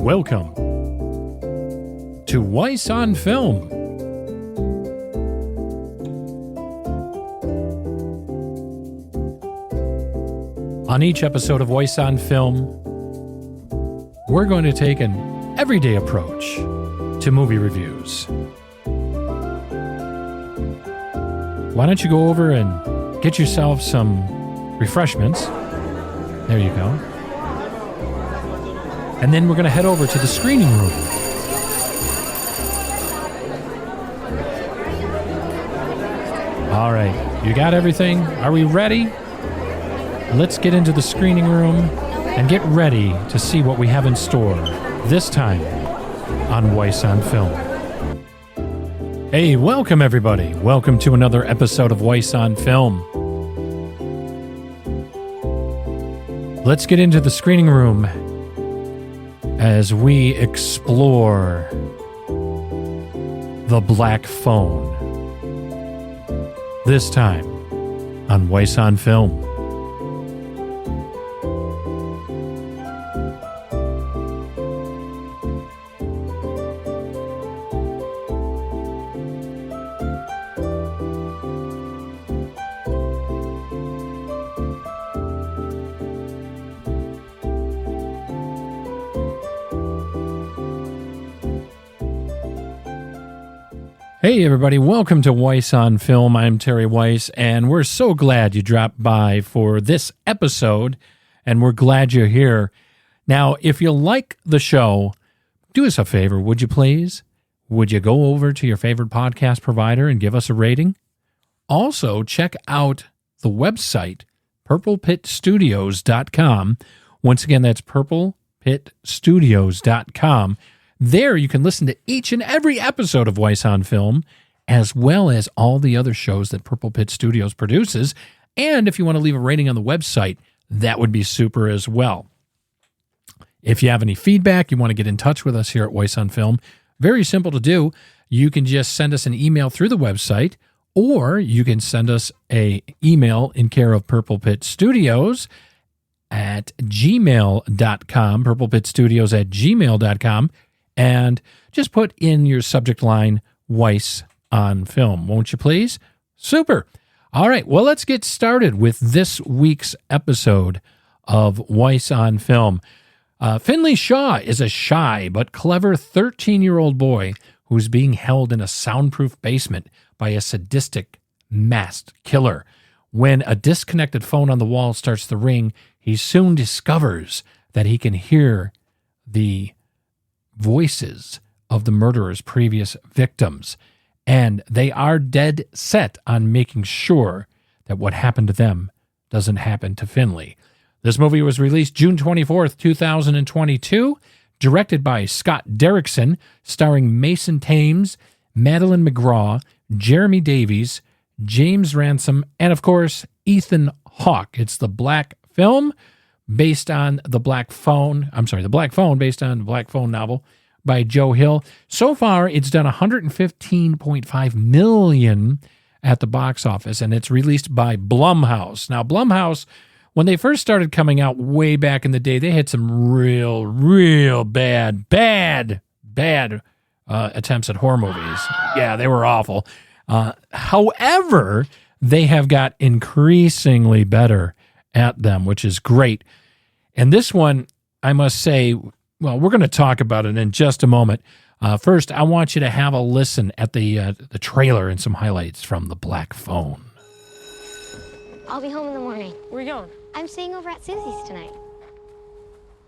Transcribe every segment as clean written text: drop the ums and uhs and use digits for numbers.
Welcome to Weiss on Film. On each episode of Weiss on Film, we're going to take an everyday approach to movie reviews. Why don't you go over and get yourself some refreshments? There you go. And then we're going to head over to the screening room. All right, you got everything? Are we ready? Let's get into the screening room and get ready to see what we have in store this time on Weiss on Film. Hey, welcome everybody. Welcome to another episode of Weiss on Film. Let's get into the screening room as we explore the Black Phone. This time on Weiss on Film. Hey everybody, welcome to Weiss on Film. I'm Terry Weiss, and we're so glad you dropped by for this episode, and we're glad you're here. Now, if you like the show, do us a favor, would you please? Would you go over to your favorite podcast provider and give us a rating? Also, check out the website, purplepitstudios.com. Once again, that's purplepitstudios.com. There you can listen to each and every episode of Weiss on Film, as well as all the other shows that Purple Pit Studios produces. And if you want to leave a rating on the website, that would be super as well. If you have any feedback, you want to get in touch with us here at Weiss on Film, very simple to do. You can just send us an email through the website, or you can send us an email in care of Purple Pit Studios at gmail.com, purplepitstudios@gmail.com. And just put in your subject line, Weiss on Film, won't you please? Super. All right, well, let's get started with this week's episode of Weiss on Film. Finney Shaw is a shy but clever 13-year-old boy who's being held in a soundproof basement by a sadistic masked killer. When a disconnected phone on the wall starts to ring, he soon discovers that he can hear the voices of the murderer's previous victims, and they are dead set on making sure that what happened to them doesn't happen to Finley. This movie was released June 24th, 2022, directed by Scott Derrickson, starring Mason Thames, Madeline McGraw, Jeremy Davies, James Ransom, and of course, Ethan Hawke. It's the Black Film, based on the Black Phone based on the Black Phone novel by Joe Hill. So far, it's done $115.5 million at the box office, and it's released by Blumhouse. Now, Blumhouse, when they first started coming out way back in the day, they had some real bad attempts at horror movies. Yeah, they were awful. However, they have got increasingly better at them, which is great. And this one, I must say, well, we're going to talk about it in just a moment. First, I want you to have a listen at the trailer and some highlights from The Black Phone. I'll be home in the morning. Where are you going? I'm staying over at Susie's tonight.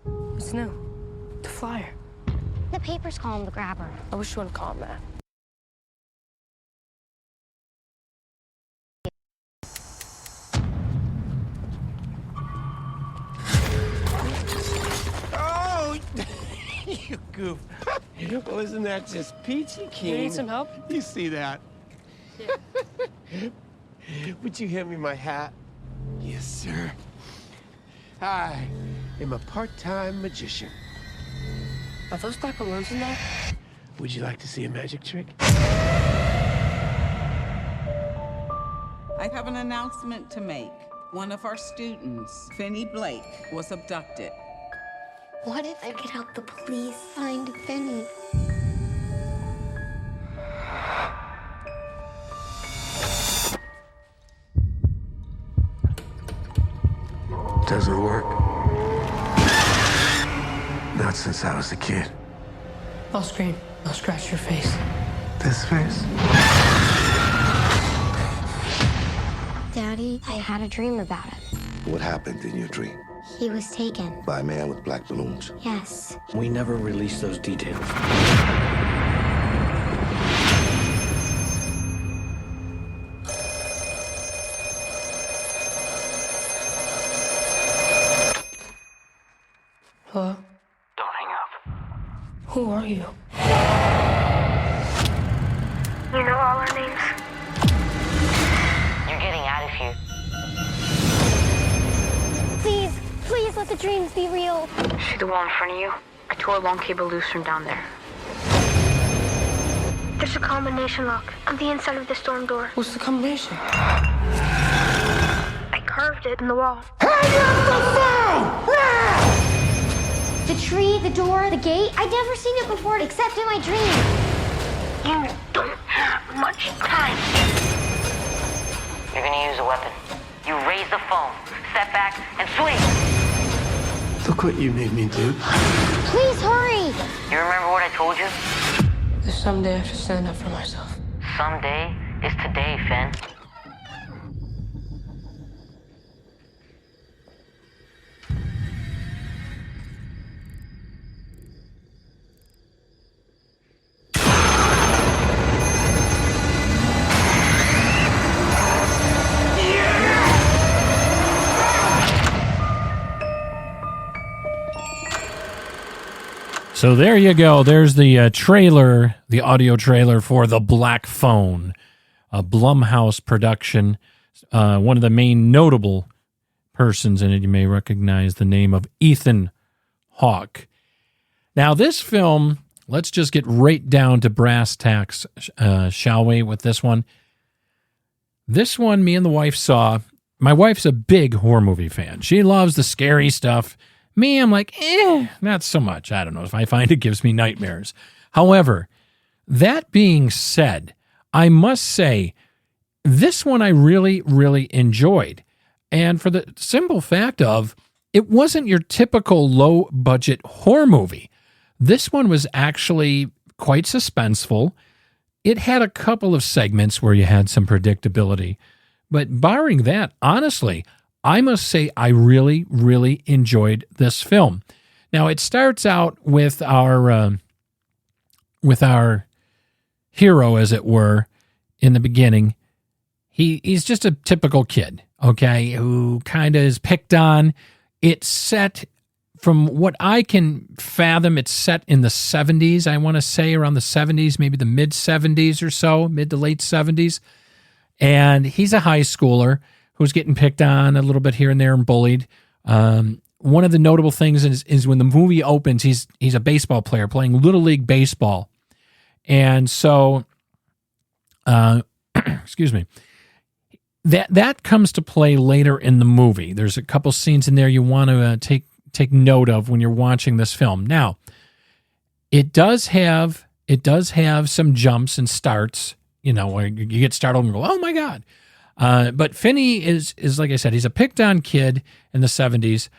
What's new? The flyer. The papers call him the grabber. I wish you wouldn't call him that. You goof. Well, isn't that just peachy keen? You need some help? You see that? Yeah. Would you hand me my hat? Yes, sir. I am a part-time magician. Are those black balloons in there? Would you like to see a magic trick? I have an announcement to make. One of our students, Finney Blake, was abducted. What if I could help the police find Finney? Doesn't work. Not since I was a kid. I'll scream. I'll scratch your face. This face? Daddy, I had a dream about it. What happened in your dream? He was taken. By a man with black balloons. Yes. We never released those details. Hello? Don't hang up. Who are you? You know all our names? You're getting out of here. Please let the dreams be real. See the wall in front of you? I tore a long cable loose from down there. There's a combination lock on the inside of the storm door. What's the combination? I carved it in the wall. The tree, the door, the gate. I'd never seen it before except in my dream. You don't have much time. You're gonna use a weapon. You raise the phone, step back, and swing. Look what you made me do. Please hurry. You remember what I told you? There's someday I should stand up for myself. Someday is today, Finn. So there you go. There's the trailer, the audio trailer for The Black Phone, a Blumhouse production. One of the main notable persons in it, you may recognize the name of Ethan Hawke. Now, this film, let's just get right down to brass tacks, shall we, with this one? This one, me and the wife saw. My wife's a big horror movie fan. She loves the scary stuff. Me, I'm like, not so much. I don't know if I find it gives me nightmares. However, that being said, I must say, this one I really, really enjoyed. And for the simple fact of, it wasn't your typical low-budget horror movie. This one was actually quite suspenseful. It had a couple of segments where you had some predictability. But barring that, honestly, I must say I really, really enjoyed this film. Now, it starts out with our hero, as it were, in the beginning. He's just a typical kid, okay, who kind of is picked on. It's set, from what I can fathom, it's set in the 70s, I want to say, around the 70s, maybe the mid-70s or so, mid to late 70s. And he's a high schooler who's getting picked on a little bit here and there and bullied. One of the notable things is when the movie opens, he's a baseball player playing Little League Baseball. And so, excuse me, that comes to play later in the movie. There's a couple scenes in there you want to take note of when you're watching this film. Now, it does have some jumps and starts, you know, where you get startled and go, oh my God. But Finney is like I said, he's a picked on kid in the 70s.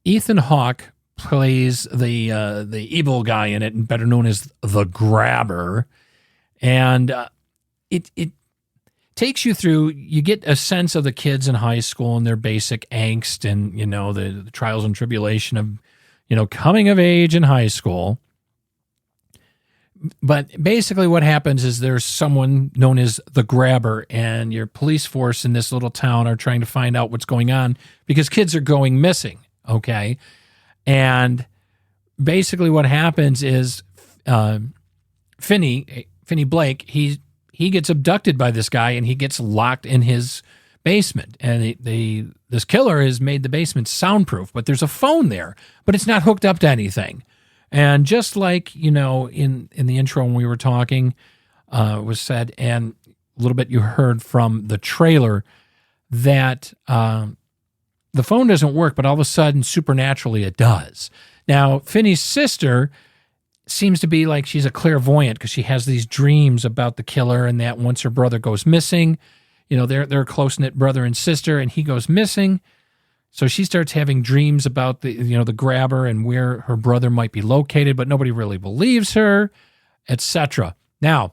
Ethan Hawke plays the evil guy in it, and better known as the Grabber. And it takes you through, you get a sense of the kids in high school and their basic angst and, you know, the trials and tribulation of, you know, coming of age in high school. But basically what happens is there's someone known as the Grabber, and your police force in this little town are trying to find out what's going on because kids are going missing, okay? And basically what happens is Finney Blake, he gets abducted by this guy and he gets locked in his basement. And this killer has made the basement soundproof, but there's a phone there, but it's not hooked up to anything. And just like, you know, in the intro when we were talking, was said, and a little bit you heard from the trailer, that the phone doesn't work, but all of a sudden, supernaturally, it does. Now, Finney's sister seems to be like she's a clairvoyant because she has these dreams about the killer, and that once her brother goes missing, they're a close-knit brother and sister, and he goes missing. So she starts having dreams about the grabber and where her brother might be located, but nobody really believes her, etc. Now,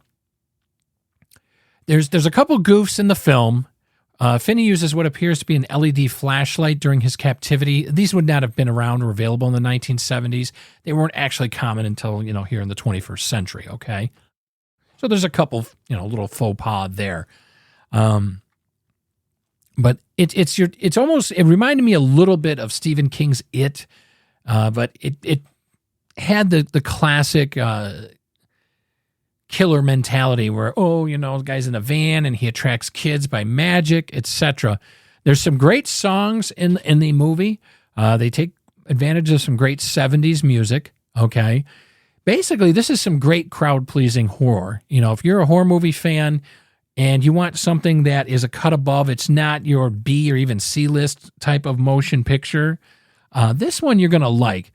there's a couple goofs in the film. Finney uses what appears to be an LED flashlight during his captivity. These would not have been around or available in the 1970s. They weren't actually common until, here in the 21st century, okay? So there's a couple, little faux pas there. But it reminded me a little bit of Stephen King's It, but it had the classic killer mentality where, the guy's in a van and he attracts kids by magic, etc. There's some great songs in the movie. They take advantage of some great 70s music, okay? Basically, this is some great crowd-pleasing horror. If you're a horror movie fan and you want something that is a cut above, it's not your B or even C-list type of motion picture, this one you're going to like.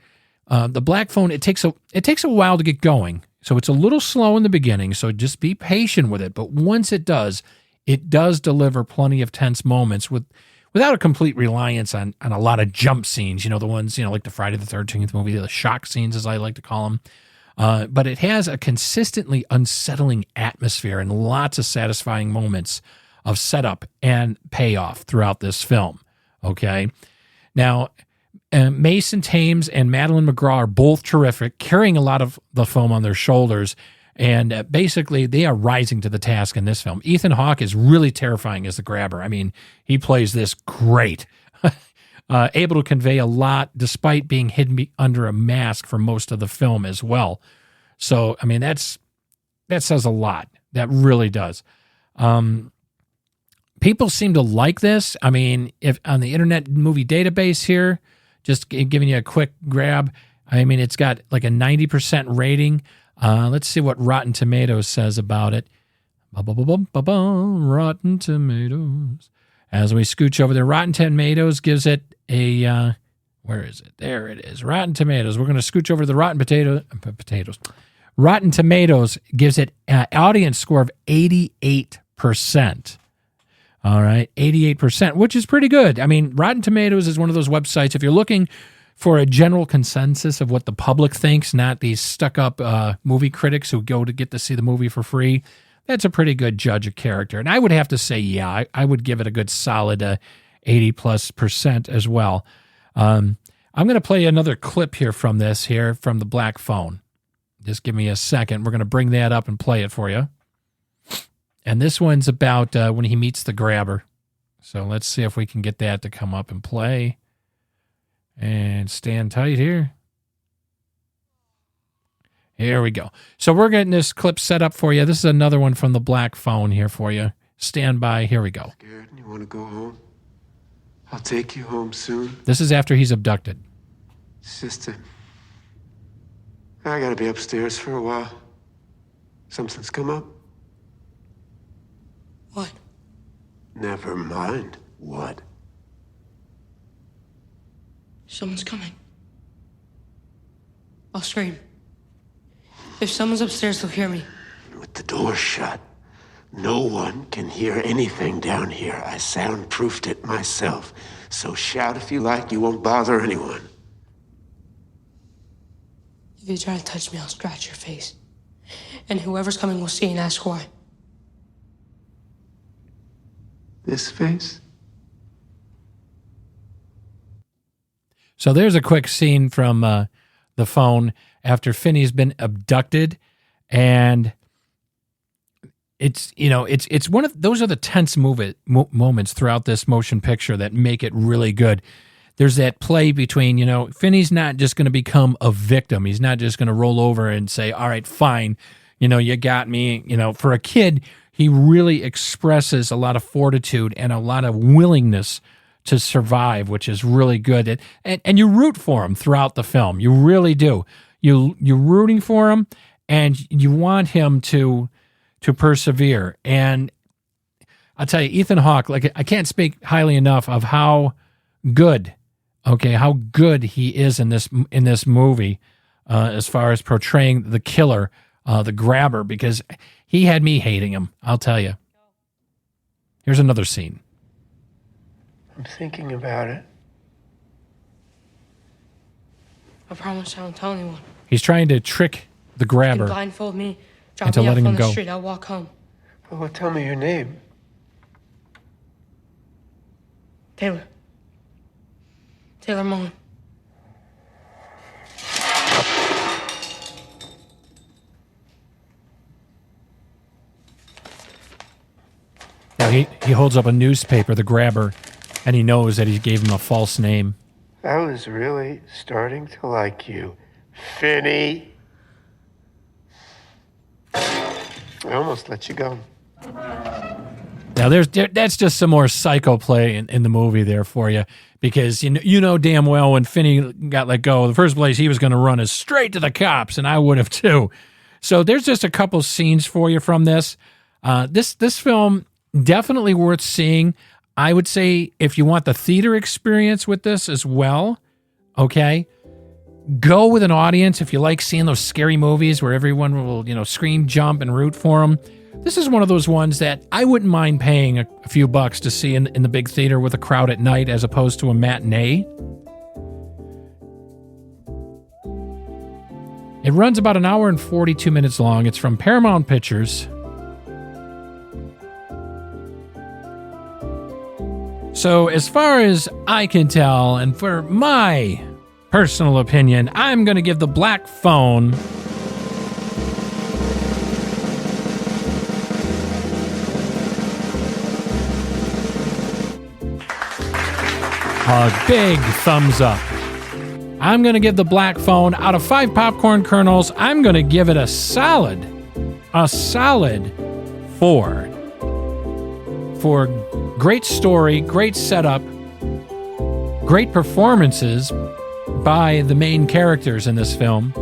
The Black Phone, it takes a while to get going. So it's a little slow in the beginning, so just be patient with it. But once it does deliver plenty of tense moments without a complete reliance on a lot of jump scenes, the ones, like the Friday the 13th movie, the shock scenes, as I like to call them. But it has a consistently unsettling atmosphere and lots of satisfying moments of setup and payoff throughout this film, okay? Now, Mason Thames and Madeline McGraw are both terrific, carrying a lot of the film on their shoulders, and basically they are rising to the task in this film. Ethan Hawke is really terrifying as the grabber. I mean, he plays this great, able to convey a lot despite being hidden under a mask for most of the film as well. So, I mean, that says a lot. That really does. People seem to like this. I mean, if on the Internet Movie Database here, just giving you a quick grab, I mean, it's got like a 90% rating. Let's see what Rotten Tomatoes says about it. Rotten Tomatoes. As we scooch over there, Rotten Tomatoes gives it a, where is it? There it is. Rotten Tomatoes. We're going to scooch over to the potatoes. Rotten Tomatoes gives it an audience score of 88%. All right, 88%, which is pretty good. I mean, Rotten Tomatoes is one of those websites, if you're looking for a general consensus of what the public thinks, not these stuck-up movie critics who go to get to see the movie for free, that's a pretty good judge of character. And I would have to say, yeah, I would give it a good solid 80+% as well. I'm going to play another clip here from the Black Phone. Just give me a second. We're going to bring that up and play it for you. And this one's about when he meets the grabber. So let's see if we can get that to come up and play. And stand tight here. Here we go. So we're getting this clip set up for you. This is another one from the Black Phone here for you. Stand by. Here we go. Scared and you want to go home? I'll take you home soon. This is after he's abducted. Sister, I gotta be upstairs for a while. Something's come up. What? Never mind. What? Someone's coming. I'll scream. If someone's upstairs, they'll hear me. With the door shut, no one can hear anything down here. I soundproofed it myself. So shout if you like. You won't bother anyone. If you try to touch me, I'll scratch your face. And whoever's coming will see and ask why. This face? So there's a quick scene from the phone after Finney's been abducted, and it's one of those are the tense moments throughout this motion picture that make it really good. There's that play between, Finney's not just going to become a victim. He's not just going to roll over and say, all right, fine, you got me. For a kid, he really expresses a lot of fortitude and a lot of willingness to survive, which is really good. And you root for him throughout the film. You really do. You're rooting for him, and you want him to persevere. And I'll tell you, Ethan Hawke, like, I can't speak highly enough of how good. Okay, how good he is in this movie, as far as portraying the killer, the grabber, because he had me hating him. I'll tell you. Here's another scene. I'm thinking about it. I promise I won't tell anyone. He's trying to trick the You grabber can blindfold me, drop into me off letting him on the go. street. I'll walk home. Well, tell me your name. Taylor. Taylor Mullen. Now he holds up a newspaper, the grabber, and he knows that he gave him a false name. I was really starting to like you, Finney. I almost let you go. Now that's just some more psycho play in the movie there for you, because you know damn well when Finney got let go, the first place he was going to run is straight to the cops, and I would have too. So there's just a couple scenes for you from this. This film, definitely worth seeing. I would say if you want the theater experience with this as well, okay, go with an audience. If you like seeing those scary movies where everyone will, scream, jump, and root for them, this is one of those ones that I wouldn't mind paying a few bucks to see in the big theater with a crowd at night as opposed to a matinee. It runs about an hour and 42 minutes long. It's from Paramount Pictures. So as far as I can tell, and for my personal opinion, I'm going to give The Black Phone a big thumbs up. I'm going to give The Black Phone, out of 5 popcorn kernels, I'm going to give it a solid 4. For great story, great setup, great performances by the main characters in this film,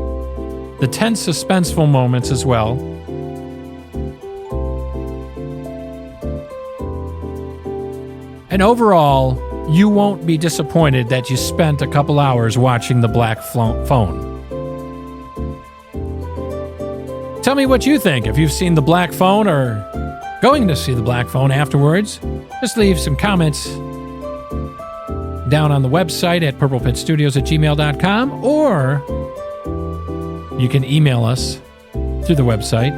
the tense, suspenseful moments as well. And overall, you won't be disappointed that you spent a couple hours watching The Black Phone. Tell me what you think. If you've seen The Black Phone or going to see The Black Phone afterwards, just leave some comments down on the website at purplepitstudios@gmail.com, or you can email us through the website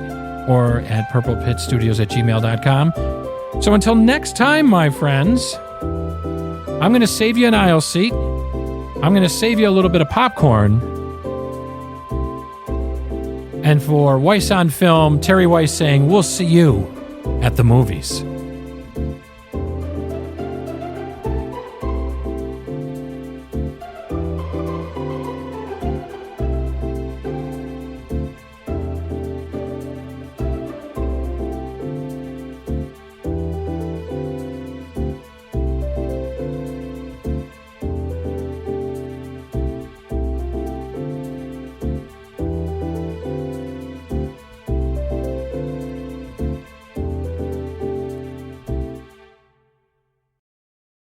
or at purplepitstudios@gmail.com. So until next time, my friends, I'm going to save you an aisle seat. I'm going to save you a little bit of popcorn. And for Weiss on Film, Terry Weiss saying, we'll see you at the movies.